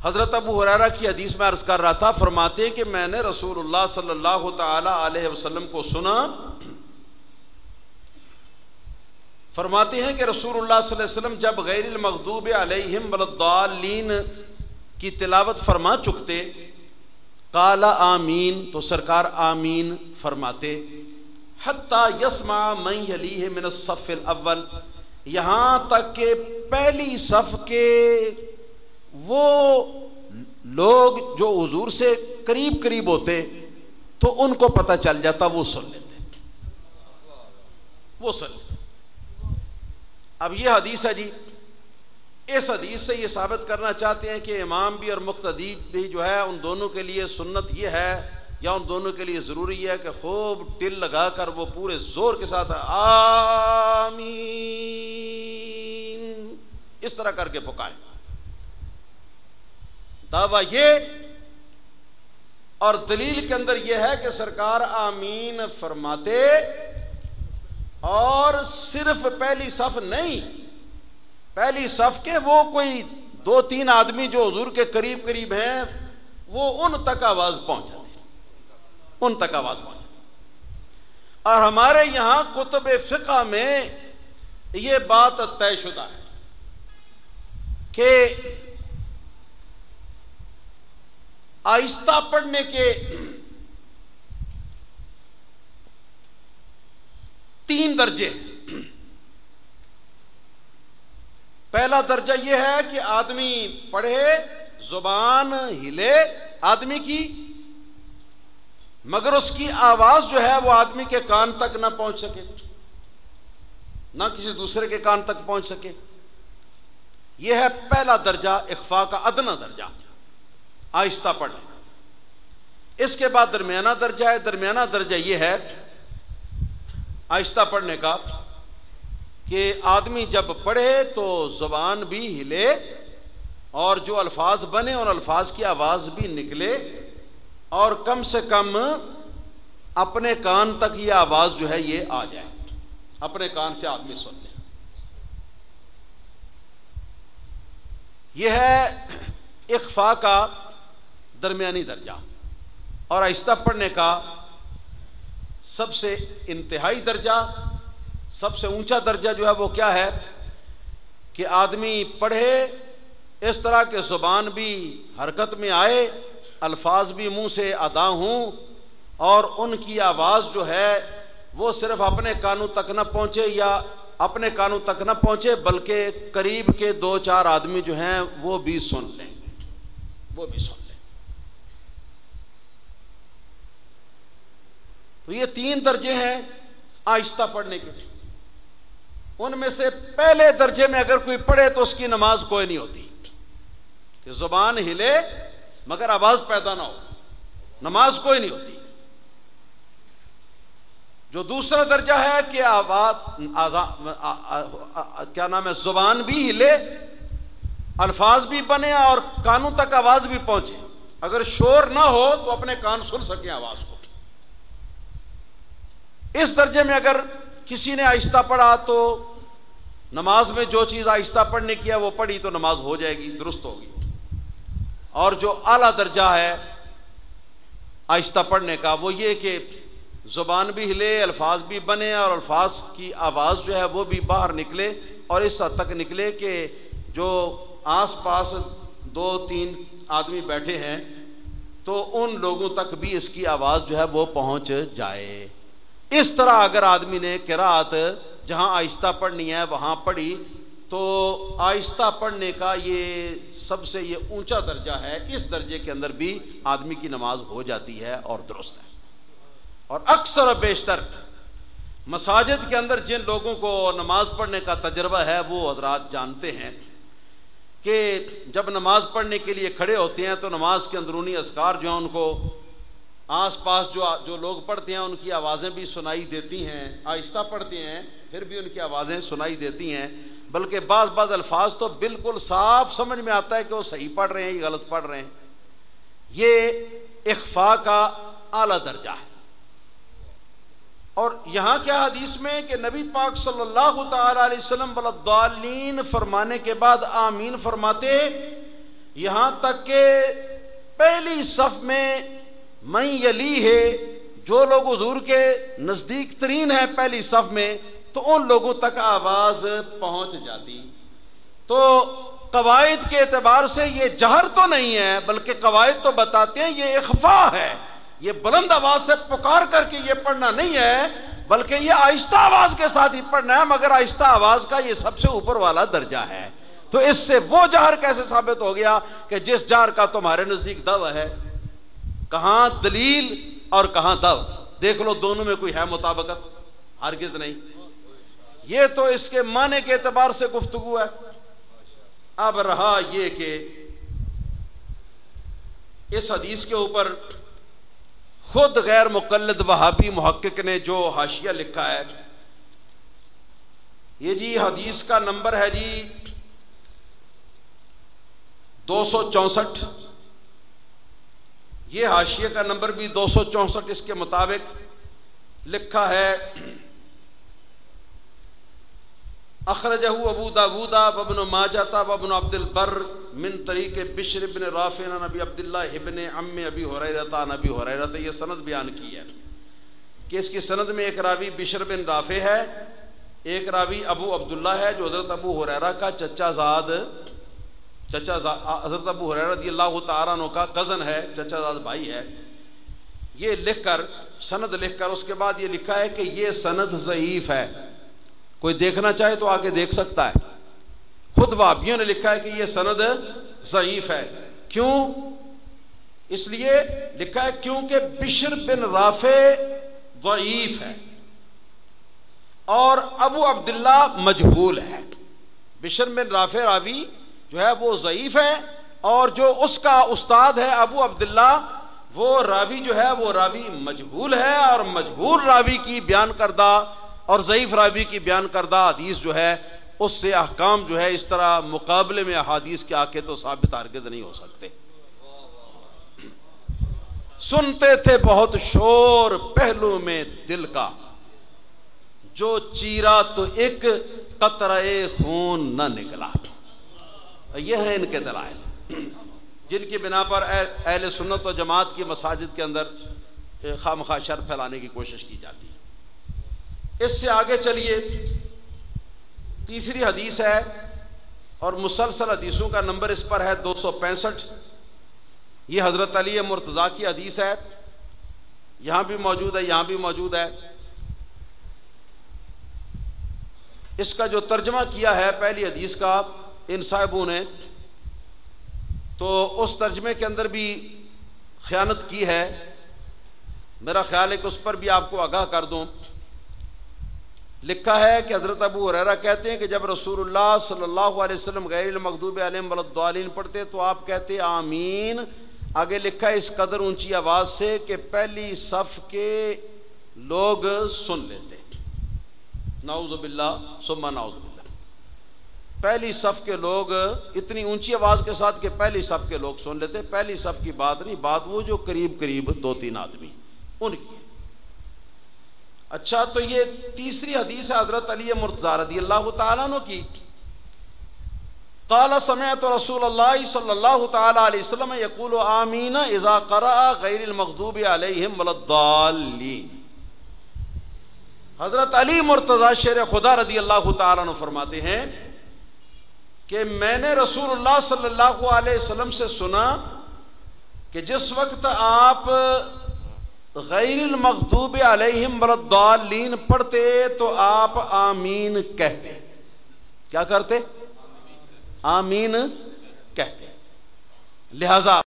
حضرت ابو ہریرہ کی حدیث میں عرض کر رہا تھا، فرماتے کہ میں نے رسول اللہ صلی اللہ تعالی علیہ وسلم کو سنا، فرماتے ہیں کہ رسول اللہ صلی اللہ علیہ وسلم جب غیر المغضوب علیہم ولا الضالین کی تلاوت فرما چکتے، قال آمین، تو سرکار آمین فرماتے، حتی یسمع من یلیہ من الصف الاول، یہاں تک کہ پہلی صف کے وہ لوگ جو حضور سے قریب قریب ہوتے تو ان کو پتہ چل جاتا، وہ سن لیتے، وہ سن لیتے۔ اب یہ حدیث ہے جی، اس حدیث سے یہ ثابت کرنا چاہتے ہیں کہ امام بھی اور مقتدی بھی جو ہے ان دونوں کے لیے سنت یہ ہے یا ان دونوں کے لیے ضروری ہے کہ خوب دل لگا کر وہ پورے زور کے ساتھ آمین اس طرح کر کے پکاریں۔ دعویٰ یہ اور دلیل کے اندر یہ ہے کہ سرکار آمین فرماتے، اور صرف پہلی صف نہیں، پہلی صف کے وہ کوئی 2-3 آدمی جو حضور کے قریب قریب ہیں وہ ان تک آواز پہنچ جاتی، ان تک آواز پہنچ جاتی۔ اور ہمارے یہاں کتب فقہ میں یہ بات طے شدہ ہے کہ آہستہ پڑھنے کے 3 درجے ہیں۔ پہلا درجہ یہ ہے کہ آدمی پڑھے، زبان ہلے آدمی کی، مگر اس کی آواز جو ہے وہ آدمی کے کان تک نہ پہنچ سکے، نہ کسی دوسرے کے کان تک پہنچ سکے۔ یہ ہے پہلا درجہ، اخفاء کا ادنا درجہ، آہستہ پڑھنے۔ اس کے بعد درمیانہ درجہ ہے، درمیانہ درجہ یہ ہے آہستہ پڑھنے کا کہ آدمی جب پڑھے تو زبان بھی ہلے اور جو الفاظ بنے ان الفاظ کی آواز بھی نکلے، اور کم سے کم اپنے کان تک یہ آواز جو ہے یہ آ جائے، اپنے کان سے آدمی سن لے۔ یہ ہے اخفاء کا درمیانی درجہ۔ اور آہستہ پڑھنے کا سب سے انتہائی درجہ، سب سے اونچا درجہ جو ہے وہ کیا ہے کہ آدمی پڑھے اس طرح کہ زبان بھی حرکت میں آئے، الفاظ بھی منہ سے ادا ہوں، اور ان کی آواز جو ہے وہ صرف اپنے کانوں تک نہ پہنچے یا اپنے کانوں تک نہ پہنچے بلکہ قریب کے 2-4 آدمی جو ہیں وہ بھی سن لیں، وہ بھی سن لیں۔ تو یہ 3 درجے ہیں آہستہ پڑھنے کے۔ ان میں سے پہلے درجے میں اگر کوئی پڑھے تو اس کی نماز کوئی نہیں ہوتی، کہ زبان ہلے مگر آواز پیدا نہ ہو، نماز کوئی نہیں ہوتی۔ جو دوسرا درجہ ہے کہ کیا نام ہے، زبان بھی ہلے، الفاظ بھی بنے اور کانوں تک آواز بھی پہنچے، اگر شور نہ ہو تو اپنے کان سن سکیں آواز کو۔ اس درجے میں اگر کسی نے آہستہ پڑھا تو نماز میں جو چیز آہستہ پڑھنے کی ہے وہ پڑھی تو نماز ہو جائے گی، درست ہوگی۔ اور جو اعلیٰ درجہ ہے آہستہ پڑھنے کا وہ یہ کہ زبان بھی ہلے، الفاظ بھی بنے اور الفاظ کی آواز جو ہے وہ بھی باہر نکلے، اور اس حد تک نکلے کہ جو آس پاس 2-3 آدمی بیٹھے ہیں تو ان لوگوں تک بھی اس کی آواز جو ہے وہ پہنچ جائے۔ اس طرح اگر آدمی نے قرات جہاں آہستہ پڑھنی ہے وہاں پڑھی تو آہستہ پڑھنے کا یہ سب سے یہ اونچا درجہ ہے، اس درجے کے اندر بھی آدمی کی نماز ہو جاتی ہے اور درست ہے۔ اور اکثر و بیشتر مساجد کے اندر جن لوگوں کو نماز پڑھنے کا تجربہ ہے وہ حضرات جانتے ہیں کہ جب نماز پڑھنے کے لیے کھڑے ہوتے ہیں تو نماز کے اندرونی اذکار جو ہیں ان کو آس پاس جو لوگ پڑھتے ہیں ان کی آوازیں بھی سنائی دیتی ہیں، آہستہ پڑھتے ہیں پھر بھی ان کی آوازیں سنائی دیتی ہیں، بلکہ بعض الفاظ تو بالکل صاف سمجھ میں آتا ہے کہ وہ صحیح پڑھ رہے ہیں یا غلط پڑھ رہے ہیں۔ یہ اخفاء کا اعلیٰ درجہ ہے۔ اور یہاں کیا حدیث میں کہ نبی پاک صلی اللہ تعالی علیہ وسلم والضالین فرمانے کے بعد آمین فرماتے، یہاں تک کہ پہلی صف میں من یلی ہے، جو لوگ حضور کے نزدیک ترین ہیں پہلی صف میں، تو ان لوگوں تک آواز پہنچ جاتی۔ تو قواعد کے اعتبار سے یہ جہر تو نہیں ہے، بلکہ قواعد تو بتاتے ہیں یہ اخفا ہے، یہ بلند آواز سے پکار کر کے یہ پڑھنا نہیں ہے، بلکہ یہ آہستہ آواز کے ساتھ ہی پڑھنا ہے، مگر آہستہ آواز کا یہ سب سے اوپر والا درجہ ہے۔ تو اس سے وہ جہر کیسے ثابت ہو گیا کہ جس جہر کا تمہارے نزدیک دو ہے؟ کہاں دلیل اور کہاں دو؟ دیکھ لو دونوں میں کوئی ہے مطابقت؟ ہرگز نہیں۔ یہ تو اس کے معنی کے اعتبار سے گفتگو ہے۔ اب رہا یہ کہ اس حدیث کے اوپر خود غیر مقلد وہابی محقق نے جو حاشیہ لکھا ہے، یہ جی حدیث کا نمبر ہے جی 264، یہ حاشیے کا نمبر بھی 264۔ اس کے مطابق لکھا ہے اخرجہ ابو داود وابن ماجہ وابن عبد البر من طریق بشر بن رافع عن ابی عبداللہ ابن عم ابی ہریرہ عن ابی ہریرہ۔ یہ سند بیان کی ہے کہ اس کی سند میں ایک راوی بشر بن رافع ہے، ایک راوی ابو عبداللہ ہے جو حضرت ابو ہریرہ کا چچا زاد حضرت ابو ہریرہ رضی اللہ تعالیٰ عنہ کا کزن ہے، چچا زاد بھائی ہے۔ یہ لکھ کر سند لکھ کر اس کے بعد یہ لکھا ہے کہ یہ سند ضعیف ہے، کوئی دیکھنا چاہے تو آگے دیکھ سکتا ہے۔ خود وہابیوں نے لکھا ہے کہ یہ سند ضعیف ہے۔ کیوں؟ اس لیے لکھا ہے کیونکہ بشر بن رافع ضعیف ہے اور ابو عبداللہ مجہول ہے۔ بشر بن رافع راوی جو ہے وہ ضعیف ہے، اور جو اس کا استاد ہے ابو عبداللہ وہ راوی جو ہے وہ راوی مجہول ہے، اور مجہول راوی کی بیان کردہ اور ضعیف راوی کی بیان کردہ حدیث جو ہے اس سے احکام جو ہے اس طرح مقابلے میں احادیث کے آکے تو ثابت ہرگز نہیں ہو سکتے۔ سنتے تھے بہت شور پہلو میں دل کا، جو چیرا تو ایک قطرہ خون نہ نکلا۔ یہ ہیں ان کے دلائل جن کی بنا پر اہل سنت و جماعت کی مساجد کے اندر خواہ شر پھیلانے کی کوشش کی جاتی ہے۔ اس سے آگے چلیے، تیسری حدیث ہے اور مسلسل حدیثوں کا نمبر اس پر ہے 265۔ یہ حضرت علی مرتضیٰ کی حدیث ہے، یہاں بھی موجود ہے، یہاں بھی موجود ہے۔ اس کا جو ترجمہ کیا ہے پہلی حدیث کا ان صاحبوں نے، تو اس ترجمے کے اندر بھی خیانت کی ہے۔ میرا خیال ہے کہ اس پر بھی آپ کو آگاہ کر دوں۔ لکھا ہے کہ حضرت ابو ہریرہ کہتے ہیں کہ جب رسول اللہ صلی اللہ علیہ وسلم غیر المغضوب علیہم ولا الضالین پڑھتے تو آپ کہتے آمین۔ آگے لکھا ہے اس قدر اونچی آواز سے کہ پہلی صف کے لوگ سن لیتے۔ نعوذ باللہ ثم نعوذ باللہ۔ پہلی صف کے لوگ اتنی اونچی آواز کے ساتھ کہ پہلی صف کے لوگ سن لیتے۔ پہلی صف کی بات نہیں، بات وہ جو قریب قریب 2-3 آدمی ان کی۔ اچھا، تو یہ تیسری حدیث ہے حضرت علی مرتضیٰ رضی اللہ تعالیٰ عنہ کی۔ قال سمعت رسول اللہ صلی اللہ تعالیٰ علیہ وسلم یقول آمین اذا قرأ غیر المغضوب علیہم ولا الضالین۔ حضرت علی مرتضیٰ شیر خدا رضی اللہ تعالیٰ عنہ فرماتے ہیں کہ میں نے رسول اللہ صلی اللہ علیہ وسلم سے سنا کہ جس وقت آپ غیر المغضوب علیہم ولا الضالین پڑھتے تو آپ آمین کہتے۔ کیا کرتے؟ آمین کہتے۔ لہذا